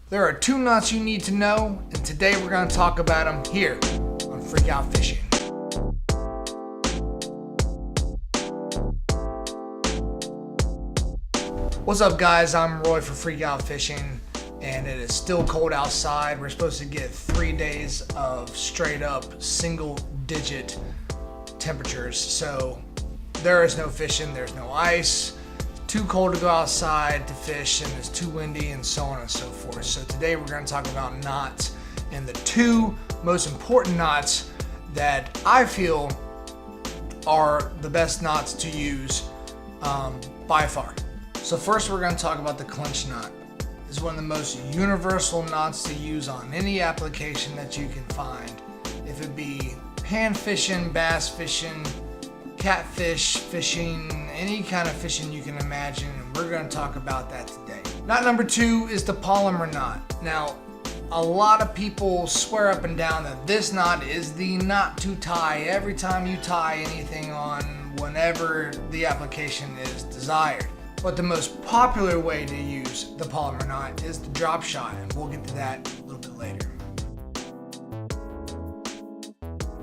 There are two knots you need to know, and today we're going to talk about them here on Freak Out Fishing. What's up, guys? I'm Roy for Freak Out Fishing, and it is still cold outside. We're supposed to get 3 days of straight up single digit temperatures, so there is no fishing, there's no ice. Too cold to go outside to fish, and it's too windy, and so on and so forth. So today we're going to talk about knots and the two most important knots that I feel are the best knots to use by far. So first we're going to talk about the clinch knot. This is one of the most universal knots to use on any application that you can find. If it be pan fishing, bass fishing, catfish fishing, any kind of fishing you can imagine, and we're going to talk about that today. Knot number two is the polymer knot. Now, a lot of people swear up and down that this knot is the knot to tie every time you tie anything on whenever the application is desired. But the most popular way to use the polymer knot is the drop shot, and we'll get to that a little bit later.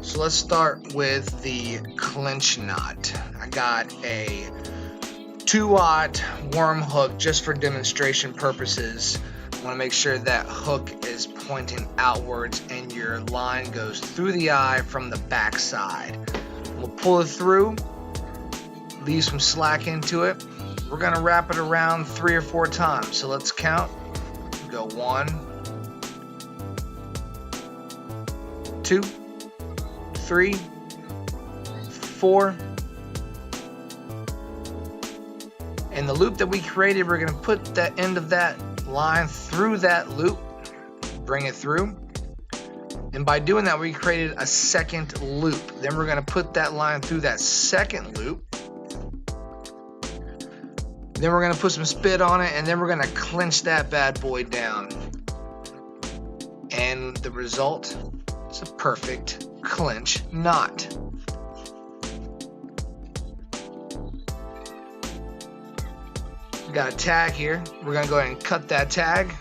So let's start with the clinch knot. I got a 2-aught worm hook just for demonstration purposes. I want to make sure that hook is pointing outwards and your line goes through the eye from the back side. We'll pull it through, leave some slack into it. We're going to wrap it around 3 or 4 times. So let's count. Go 1, 2, 3, 4. And the loop that we created, we're going to put that end of that line through that loop, bring it through. And by doing that, we created a second loop. Then we're going to put that line through that second loop. Then we're going to put some spit on it, and then we're going to clinch that bad boy down. And the result is a perfect clinch knot. We got a tag here. We're going to go ahead and cut that tag.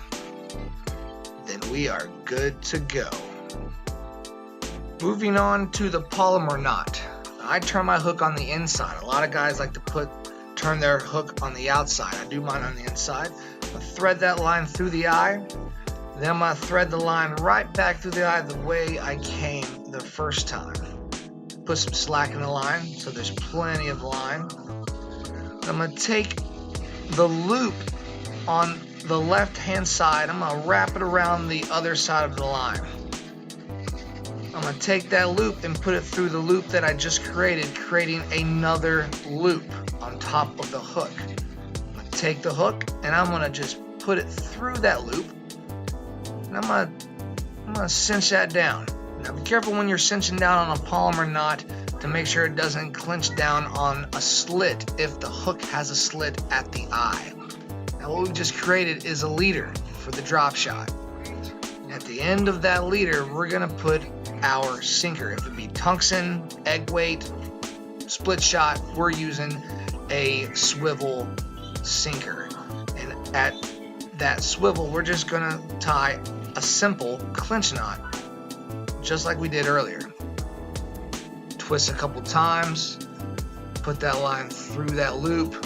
Then we are good to go. Moving on to the polymer knot. I turn my hook on the inside. A lot of guys like to turn their hook on the outside. I do mine on the inside. I'm going to thread that line through the eye. Then I'm going to thread the line right back through the eye the way I came the first time. Put some slack in the line so there's plenty of line. I'm going to take the loop on the left hand side. I'm going to wrap it around the other side of the line. I'm going to take that loop and put it through the loop that I just created, creating another loop on top of the hook. I'm going to take the hook and I'm going to just put it through that loop, and I'm going to cinch that down. Now be careful when you're cinching down on a polymer knot to make sure it doesn't clinch down on a slit if the hook has a slit at the eye. Now what we just created is a leader for the drop shot. At the end of that leader, we're going to put our sinker. If it be tungsten, egg weight, split shot, we're using a swivel sinker. And at that swivel, we're just going to tie a simple clinch knot, just like we did earlier. Twist a couple times, put that line through that loop,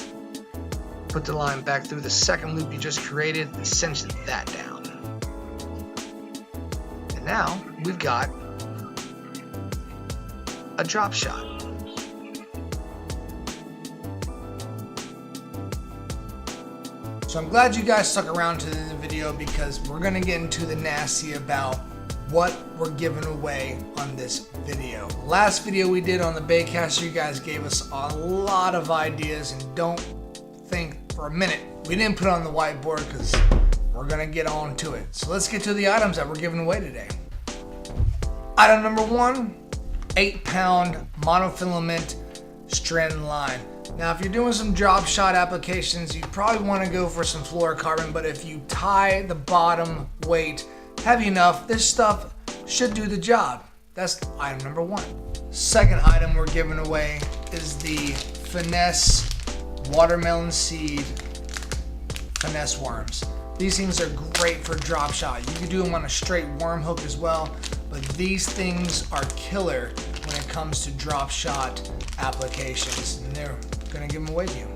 put the line back through the second loop you just created, and cinch that down. And now we've got a drop shot. So I'm glad you guys stuck around to the end of the video, because we're going to get into the nasty about what we're giving away on this video. Last video we did on the baitcaster, you guys gave us a lot of ideas, and don't think for a minute we didn't put it on the whiteboard, because we're going to get on to it. So let's get to the items that we're giving away today. Item number 1, 8-pound monofilament strand line. Now if you're doing some drop shot applications, you probably want to go for some fluorocarbon, but if you tie the bottom weight heavy enough, this stuff should do the job. That's item number 1. Second item we're giving away is the Finesse watermelon seed finesse worms. These things are great for drop shot. You can do them on a straight worm hook as well, but these things are killer when it comes to drop shot applications, and they're gonna give them away to you.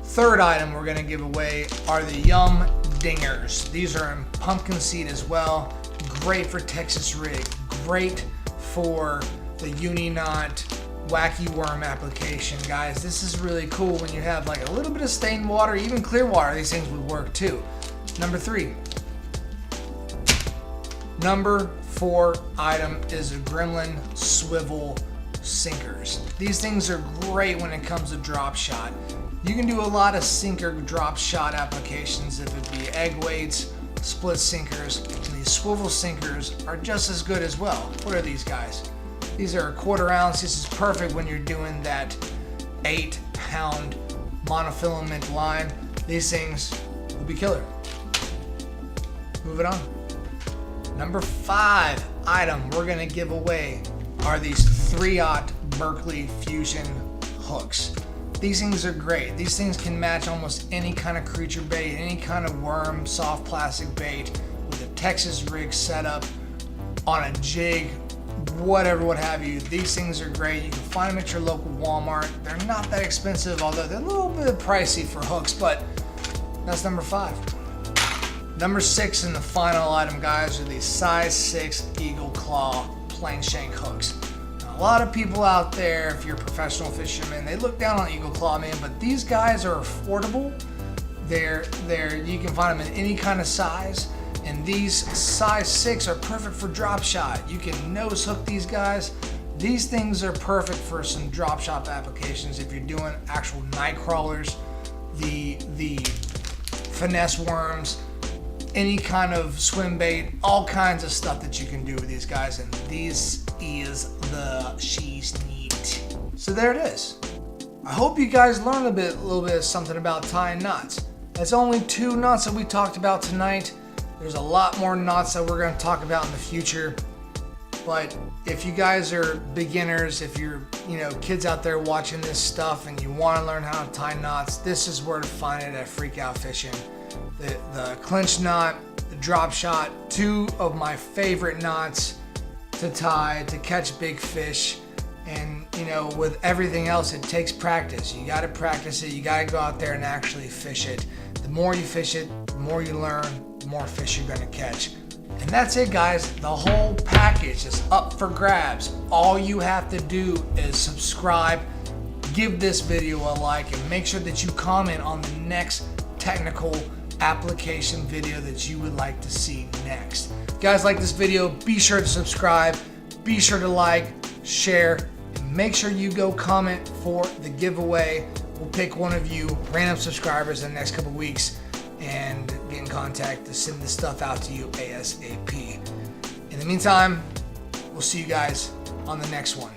Third item we're gonna give away are the Yum Dingers. These are in pumpkin seed as well. Great for Texas rig. Great for the uni-knot wacky worm application, guys. This is really cool when you have like a little bit of stained water, even clear water. These things would work too. Number 3. Number 4 item is a Gremlin swivel sinkers. These things are great when it comes to drop shot. You can do a lot of sinker drop shot applications, if it be egg weights, split sinkers, and these swivel sinkers are just as good as well. What are these guys? These are a 1/4 ounce. This is perfect when you're doing that 8-pound monofilament line. These things will be killer. Moving on. Number 5 item we're gonna give away are these 3/0 Berkley Fusion hooks. These things are great. These things can match almost any kind of creature bait, any kind of worm, soft plastic bait with a Texas rig setup on a jig, whatever, what have you. These things are great. You can find them at your local Walmart. They're not that expensive, although they're a little bit pricey for hooks, but that's number 5. Number 6 and the final item, guys, are these size 6 Eagle Claw plain shank hooks. A lot of people out there, if you're a professional fisherman, they look down on Eagle Claw, man, but these guys are affordable. You can find them in any kind of size, and these size 6 are perfect for drop shot. You can nose hook these guys. These things are perfect for some drop shot applications if you're doing actual night crawlers, the finesse worms, any kind of swim bait, all kinds of stuff that you can do with these guys, and these is the she's neat. So there it is. I hope you guys learned a little bit of something about tying knots. That's only 2 knots that we talked about tonight. There's a lot more knots that we're going to talk about in the future. But if you guys are beginners, if you're kids out there watching this stuff and you want to learn how to tie knots, this is where to find it at Freak Out Fishing. The clinch knot, the drop shot, 2 of my favorite knots to tie to catch big fish. And with everything else, it takes practice. You got to practice it. You got to go out there and actually fish it. The more you fish it, the more you learn, the more fish you're going to catch. And that's it, guys. The whole package is up for grabs. All you have to do is subscribe, give this video a like, and make sure that you comment on the next technical application video that you would like to see next. If you guys like this video, be sure to subscribe, be sure to like, share, and make sure you go comment for the giveaway. We'll pick one of you random subscribers in the next couple weeks and get in contact to send this stuff out to you ASAP. In the meantime, we'll see you guys on the next one.